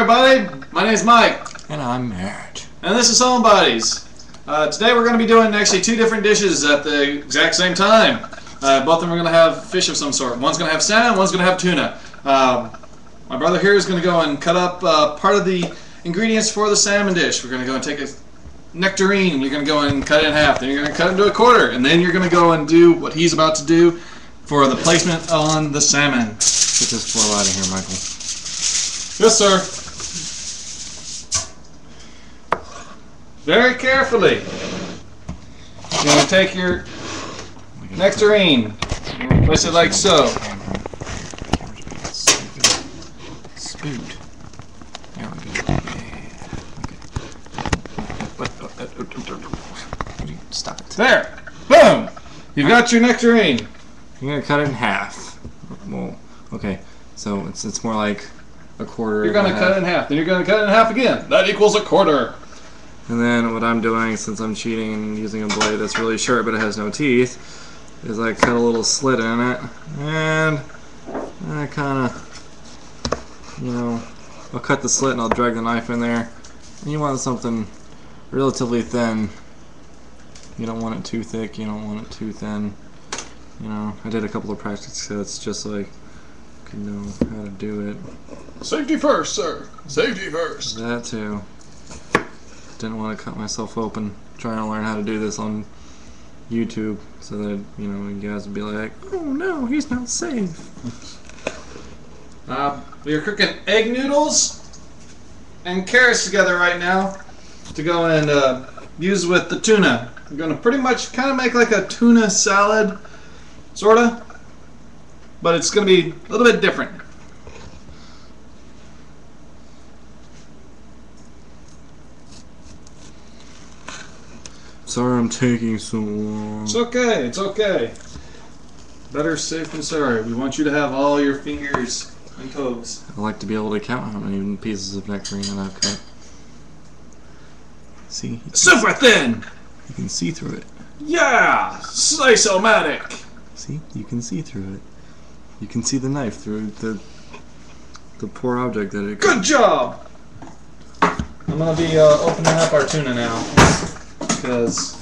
everybody, my name is Mike. And I'm Matt. And this is Home Buddies. Today we're going to be doing actually two different dishes at the exact same time. Both of them are going to have fish of some sort. One's going to have salmon, one's going to have tuna. My brother here is going to go and cut up part of the ingredients for the salmon dish. We're going to go and take a nectarine, you're going to go and cut it in half, then you're going to cut it into a quarter, and then you're going to go and do what he's about to do for the placement on the salmon. Get this flow out of here, Michael. Yes, sir. Very carefully. You're going to take your nectarine, place it like so. Spoot. There we go. Okay. Stop it. There. Boom. You've got your nectarine. You're going to cut it in half. Well, okay. So it's more like a quarter. You're going to cut it in half. Then you're going to cut it in half again. That equals a quarter. And then what I'm doing, since I'm cheating and using a blade that's really sharp but it has no teeth, is I cut a little slit in it, and I kind of, you know, I'll cut the slit and I'll drag the knife in there. And you want something relatively thin. You don't want it too thick, you don't want it too thin. You know, I did a couple of practice cuts just so I could know how to do it. Safety first, sir. Safety first. That too. Didn't want to cut myself open trying to learn how to do this on YouTube so that, you know, you guys would be like, oh no, he's not safe. We are cooking egg noodles and carrots together right now to go and use with the tuna. We're going to pretty much kind of make like a tuna salad, sort of, but it's going to be a little bit different. Sorry I'm taking so long. It's okay, it's okay. Better safe than sorry. We want you to have all your fingers and toes. I like to be able to count how many pieces of nectarine that I've cut. See? Super thin! You can see through it. Yeah! Slice-o-matic! See? You can see through it. You can see the knife through the poor object that it cut. Good job! I'm going to be opening up our tuna now. Because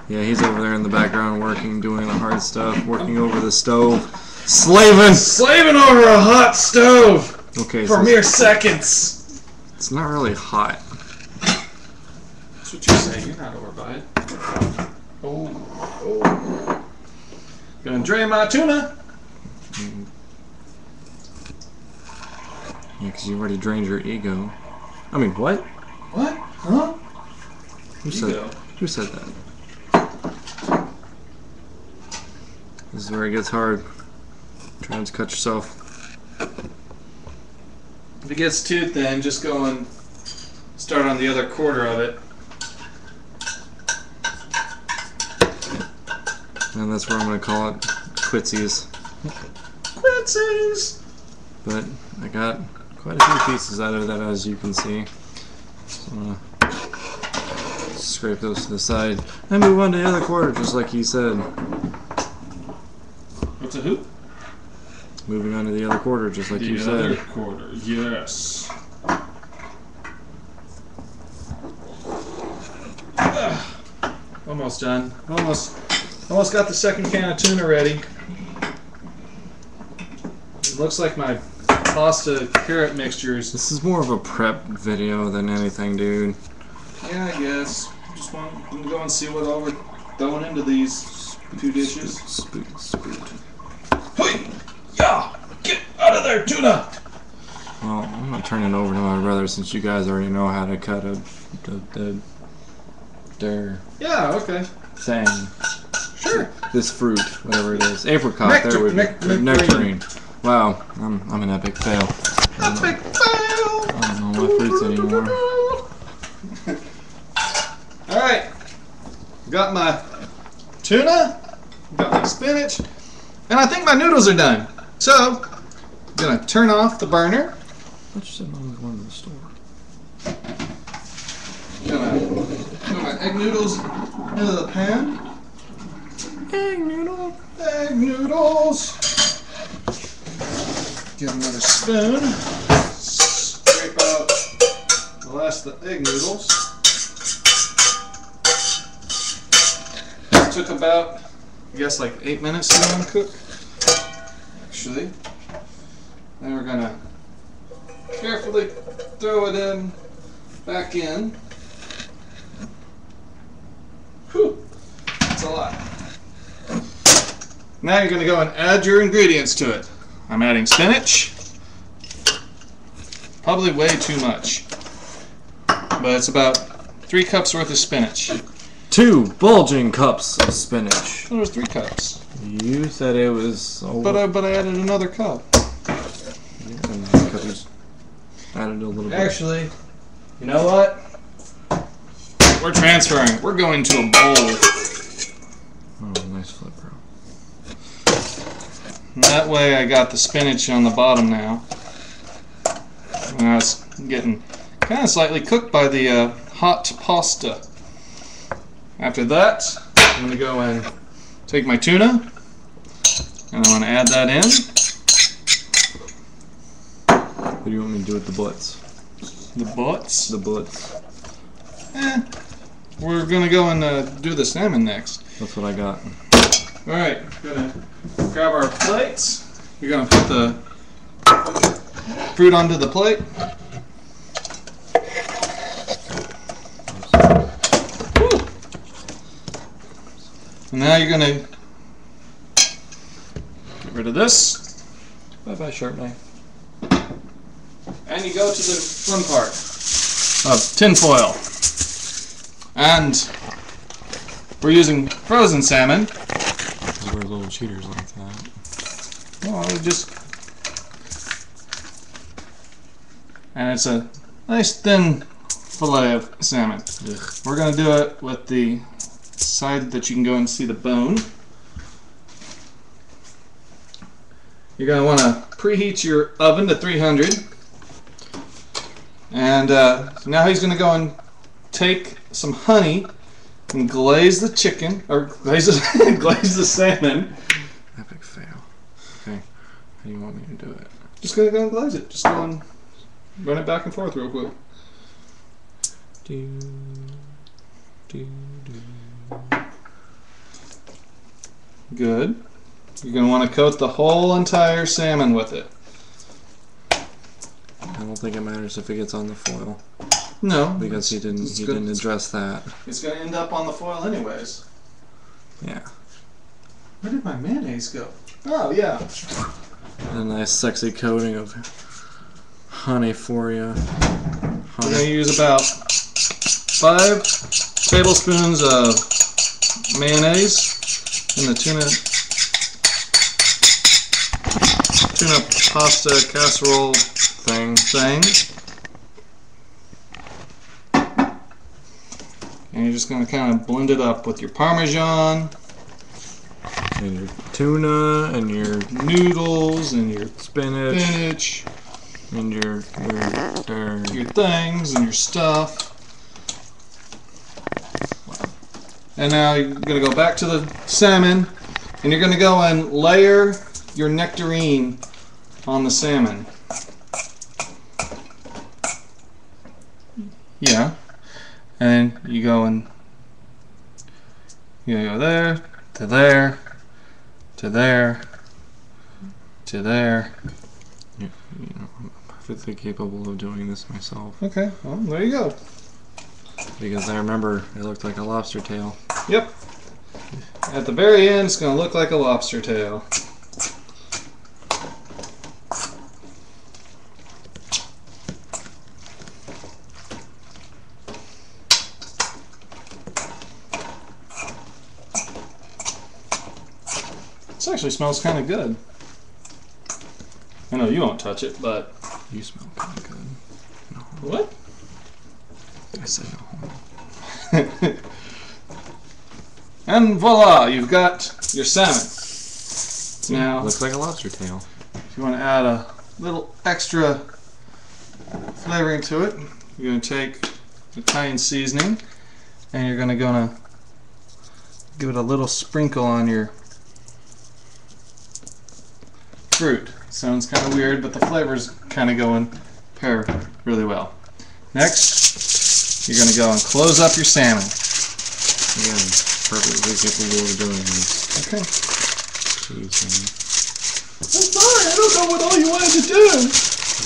yeah, he's over there in the background working, doing the hard stuff, working over the stove, slaving over a hot stove. Okay, for so mere seconds. It's not really hot. That's what you say. You're not over by it. Oh. Gonna drain my tuna. Yeah, because you already drained your ego. I mean, what? What? Huh? Who said that? This is where it gets hard. Trying to cut yourself. If it gets too thin, just go and start on the other quarter of it. And that's where I'm going to call it quitsies. Quitsies! But I got quite a few pieces out of that, as you can see. So I'm going to scrape those to the side and move on to the other quarter, just like he said. What's a hoop? Moving on to the other quarter, just like you said. The other quarter, yes. Almost done. Almost got the second can of tuna ready. It looks like my pasta carrot mixtures. This is more of a prep video than anything, dude. Yeah, I guess. Just want to go and see what all we're throwing into these two dishes. Spoot. Hey! Yeah! Get out of there, tuna! Well, I'm not turning it over to my brother since you guys already know how to cut Yeah, okay. thing. Sure. This fruit, whatever it is. Apricot, there we go. Nectarine. Wow, I'm an epic fail. Epic fail! I don't know my fruits anymore. Alright. Got my tuna, got my spinach, and I think my noodles are done. So, I'm going to turn off the burner. I just said I was going to the store. Put my egg noodles into the pan. Egg noodle. Egg noodles. Get another spoon. last of the egg noodles. It took about, I guess, like 8 minutes to uncook, actually. Then we're going to carefully throw it in, back in. Whew, that's a lot. Now you're going to go and add your ingredients to it. I'm adding spinach. Probably way too much, but it's about 3 cups worth of spinach. 2 bulging cups of spinach. There was 3 cups. You said it was. But I added another cup. Added a little bit. Actually, you know what? We're transferring. We're going to a bowl. Oh, nice flip, bro. And that way I got the spinach on the bottom now. Now it's getting kind of slightly cooked by the hot pasta. After that, I'm going to go and take my tuna and I'm going to add that in. What do you want me to do with the butts? The butts? The butts. We're going to go and do the salmon next. That's what I got. Alright, we're going to grab our plates. We're going to put the fruit onto the plate. Woo. And now you're going to get rid of this. Bye-bye, sharp knife. And you go to the fun part of tin foil. And we're using frozen salmon. We're little cheaters like that. Well, just... And it's a nice thin fillet of salmon. Ugh. We're going to do it with the side that you can go and see the bone. You're going to want to preheat your oven to 300. And now he's going to go and take some honey and glaze the chicken, or glaze the salmon. Epic fail. Okay, how do you want me to do it? Just going to go and glaze it. Just go and run it back and forth real quick. Do, do, do. Good. You're going to want to coat the whole entire salmon with it. I don't think it matters if it gets on the foil. No, because he didn't address that. It's going to end up on the foil anyways. Yeah. Where did my mayonnaise go? Oh yeah. And a nice sexy coating of honey for you. We're going to use about 5 tablespoons of mayonnaise in the tuna pasta casserole thing. And you're just going to kind of blend it up with your Parmesan and your tuna and your noodles and your spinach and your things and your stuff. And now you're going to go back to the salmon and you're going to go and layer your nectarine on the salmon. Yeah. And you go and you go there, to there, to there, to there. Yeah, you know, I'm perfectly capable of doing this myself. Okay, well, there you go. Because I remember it looked like a lobster tail. Yep. At the very end, it's going to look like a lobster tail. This actually smells kind of good. I know you won't touch it, but... You smell kind of good. No. What? I said no. And voila, you've got your salmon. Now, looks like a lobster tail. if you want to add a little extra flavoring to it, you're going to take Italian seasoning and you're going to give it a little sprinkle on your fruit. Sounds kind of weird, but the flavors kind of go and pair really well. Next, you're going to go and close up your salmon. Again, perfectly capable of doing this. Okay. Jeez, I'm sorry, I don't know what all you wanted to do. I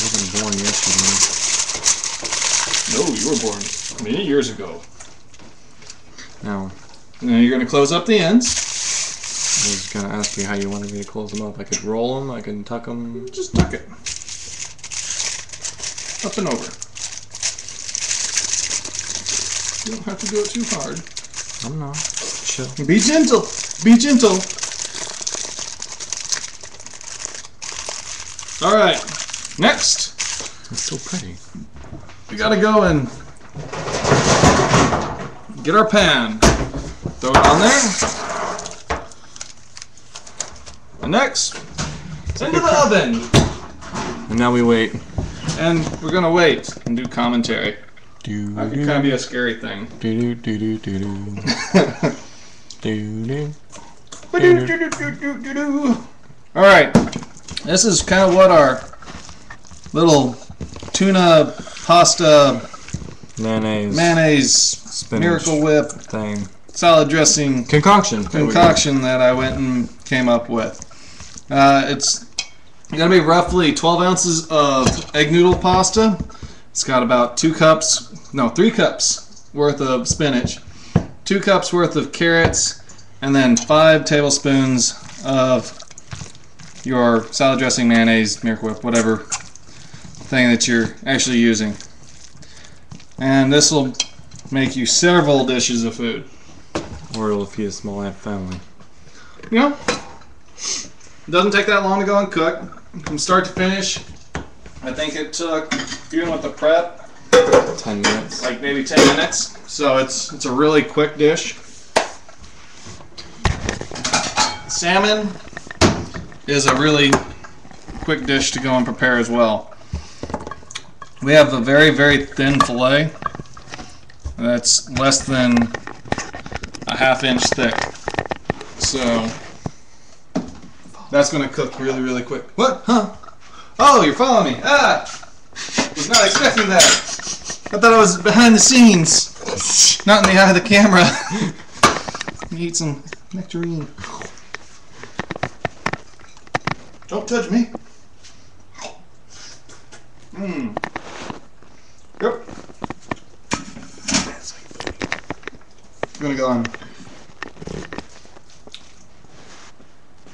wasn't born yesterday. No, you were born many years ago. Now you're going to close up the ends. I was going to ask you how you wanted me to close them up. I could roll them, I can tuck them. Just tuck it. Up and over. You don't have to do it too hard. I'm not. Chill. Be gentle. Be gentle. Alright. Next. It's so pretty. We gotta go and get our pan. Throw it on there. And next, into the oven. And now we wait. And we're gonna wait and do commentary. Do, That could kind of be a scary thing. do do do do do do do. Alright, this is kind of what our little tuna pasta mayonnaise spinach Miracle Whip thing, salad dressing concoction that I went and came up with. It's going to be roughly 12 ounces of egg noodle pasta. It's got about 3 cups worth of spinach, 2 cups worth of carrots, and then 5 tablespoons of your salad dressing, mayonnaise, Miracle Whip, whatever thing that you're actually using. And this will make you several dishes of food. or it'll feed a small ant family. You know, it doesn't take that long to go and cook. From start to finish, I think it took, even with the prep, 10 minutes. like maybe 10 minutes. So it's a really quick dish. Salmon is a really quick dish to go and prepare as well. We have a very, very thin fillet that's less than a ½ inch thick. So that's going to cook really, really quick. What? Huh? Oh, you're following me. Ah! Was not expecting that. I thought I was behind the scenes, not in the eye of the camera. Eat some nectarine. Don't touch me. Mmm. Yep. I'm gonna go on.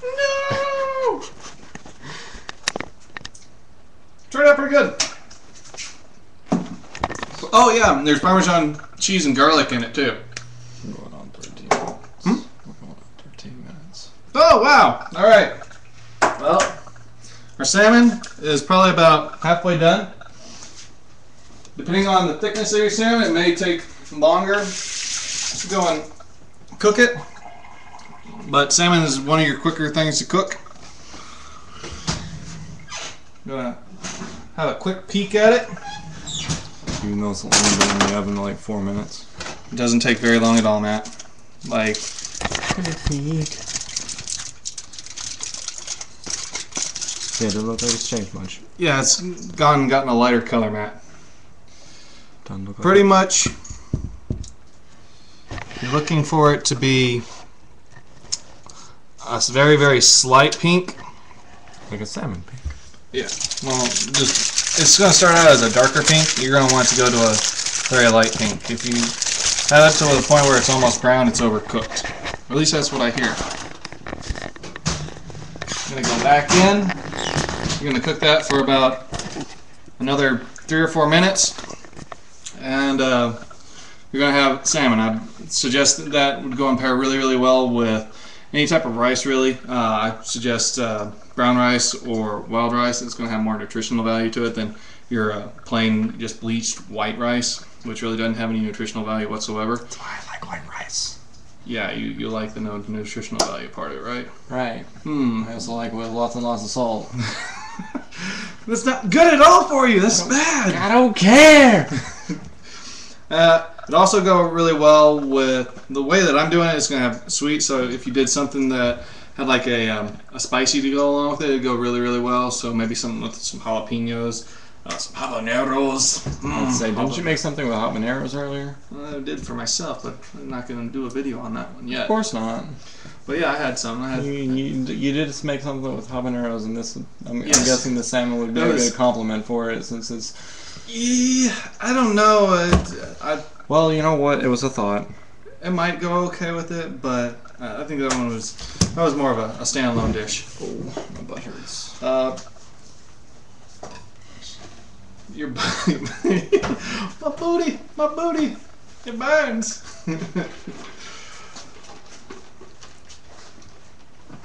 No! Turned out pretty good. Oh yeah, there's Parmesan cheese and garlic in it too. We're going on 13 minutes. We're going on 13 minutes. Oh wow! All right. Well, our salmon is probably about halfway done. Depending on the thickness of your salmon, it may take longer to go and cook it. But salmon is one of your quicker things to cook. I'm gonna have a quick peek at it. Even though it's only been in the oven like 4 minutes. It doesn't take very long at all, Matt. Like, yeah, it doesn't look like it's changed much. yeah, it's gotten a lighter color, Matt. Doesn't look like Pretty much, you're looking for it to be a very, very slight pink. like a salmon pink. Yeah. Well, just it's going to start out as a darker pink. You're going to want it to go to a very light pink. If you have it to the point where it's almost brown, it's overcooked. Or at least that's what I hear. I'm going to go back in. You're going to cook that for about another 3 or 4 minutes. And you're going to have salmon. I suggest that would go and pair really, really well with any type of rice, really. I suggest brown rice or wild rice. It's going to have more nutritional value to it than your plain, just bleached white rice, which really doesn't have any nutritional value whatsoever. That's why I like white rice. Yeah, you like the nutritional value part of it, right? Right. I also like it with lots and lots of salt. That's not good at all for you. That's bad. I don't care. It also go really well with the way that I'm doing it. It's going to have sweet, so if you did something that had like a spicy to go along with it, it'd go really, really well. So maybe something with some jalapenos. Some habaneros. Let's say, didn't you make something with habaneros earlier? I did for myself, but I'm not going to do a video on that one yet. Of course not. But yeah, I had some. You did just make something with habaneros, and this. I'm guessing the salmon would be a good compliment for it, since it's. Yeah, I don't know. Well, you know what? It was a thought. It might go okay with it, but I think that was more of a standalone dish. Oh, my butt hurts. Your my booty, it burns.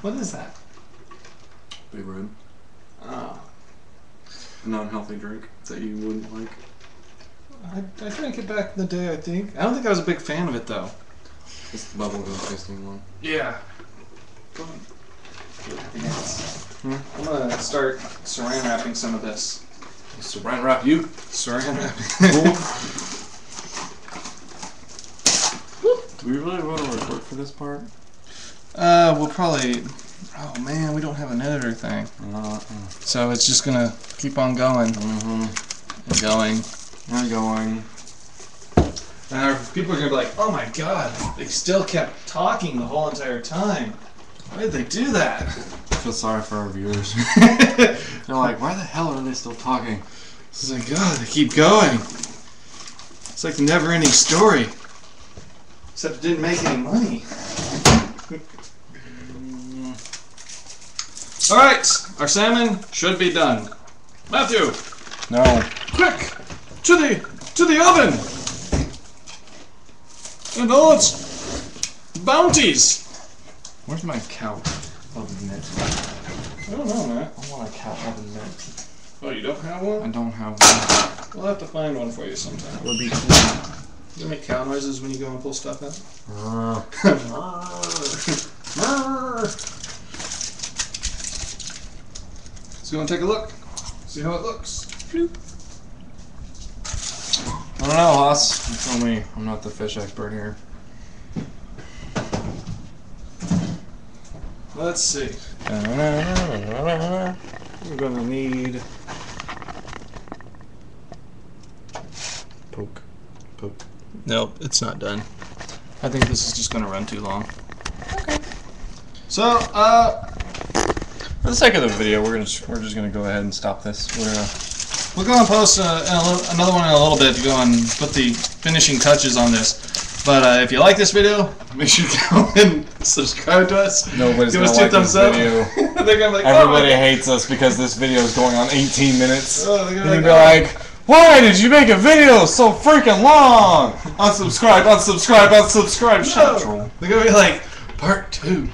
What is that? Big Red. Oh. A non-healthy drink that you wouldn't like. I drank it back in the day, I think. I don't think I was a big fan of it, though. It's the bubblegum tasting one. Yeah. I'm gonna start saran wrapping some of this. Saran wrap you? Saran wrapping. Do we really want to record for this part? We'll probably... Oh man, we don't have an editor thing. So it's just gonna keep on going. And going. And going. And people are gonna be like, oh my god, they still kept talking the whole entire time. Why did they do that? I feel sorry for our viewers. They're like, why the hell are they still talking? It's like, God, they keep going. It's like the never-ending story. Except it didn't make any money. Alright, our salmon should be done. Matthew! No. Quick! To the oven! And all its bounties! Where's my cow oven mitt? I don't know, man. I want a cow oven mitt. Oh, you don't have one? I don't have one. We'll have to find one for you sometime. That would be cool. You make cow noises when you go and pull stuff out? So you want to take a look? See how it looks? I don't know, Haas. You tell me. I'm not the fish expert here. Let's see. We're gonna need poke. Nope, it's not done. I think this is just going to run too long. Okay. So, for the sake of the video, we're just gonna go ahead and stop this. We'll go and post another one in a little bit to go and put the finishing touches on this. But if you like this video, make sure to go and subscribe to us. Nobody's Give gonna us 2 like thumbs this up. video. They're gonna be like, Everybody hates us because this video is going on 18 minutes. Oh, they're and gonna you'd be like, why did you make a video so freaking long? Unsubscribe, unsubscribe, unsubscribe. Shut up, troll. They're gonna be like, part 2.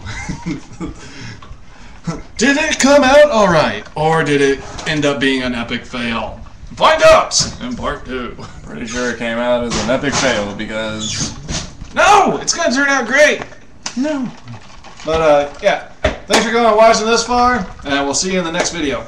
Did it come out alright? Or did it end up being an epic fail? Find out in part 2. Pretty sure it came out as an epic fail because... No! It's gonna turn out great! No. But, yeah. Thanks for going and watching this far, and we'll see you in the next video.